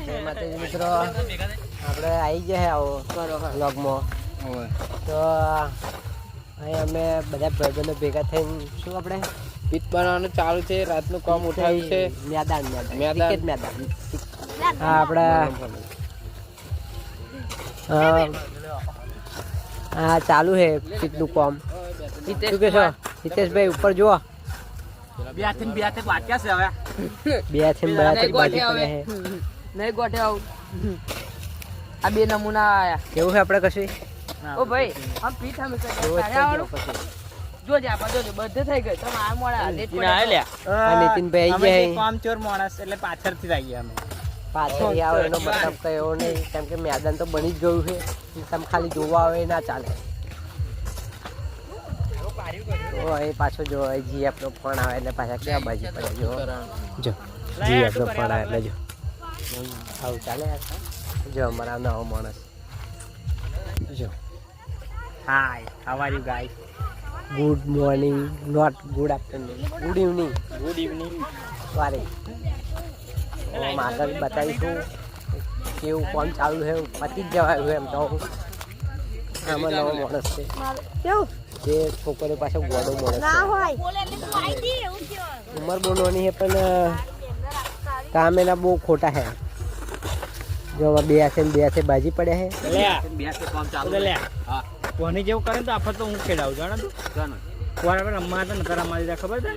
મિત્રો આપણે આવી ગયા આવો વ્લોગમાં તો અહીં અમે બધા ભાઈબંધો ભેગા થઈને શું આપણે પીટ બનાવવાનું ચાલુ છે. રાતનું કામ ઉઠાવ્યું છે. મેદાન હા આપણે હા ચાલુ છે પીટનું કામ. શું કે છો હિતેશભાઈ ઉપર જુઓ બે વાક્યા છે હવે બે થી બાજી પડે છે નહીં ગોઠે આવું. આ બે નમૂના આયા. કેવું છે આપણે કશું ઓ ભાઈ આમ પીઠ હંમેશા જોજે આપણે જોજે બધે થઈ ગયું. તમે આ મોડા લેટ આ નીતિનભાઈ આવી ગયા કામ ચોર માણસ એટલે પાછળથી આવી ગયા અમે. પાછળ આવે એનો મતલબ કઈ એવો નહીં કેમ કે મેદાન તો બની જ ગયું છે. તમે ખાલી જોવા આવે ના ચાલે. ઓ એ પાછો જો જીએફ નો ફોન આવે એટલે પાછા ક્યાં બાજી પડે જો જીએફ નો ફોન આવે એટલે જો આવું ચાલે જો અમારા નવો માણસ જો hi how are you guys? Good morning not good afternoon good evening good evening. Sorry હું આગળ બતાવીશું કેવું કોણ ચાલુ છે. પતી જ જવાયું એમ તો આમાં નવો માણસ છે જે છોકરીઓ પાસે ગોડો માણસ ઉંમર બહુ નાની છે પણ કામ એના બહુ ખોટા છે. જો બે હાથે બાજી પડ્યા છે. બે કામ ચાલુ લે. હા કોની જેવું કરે તો આપણે તો હું ખેડાવું જાણે તું. કોણ રમવા તો નકર રમવા દીધા ખબર છે.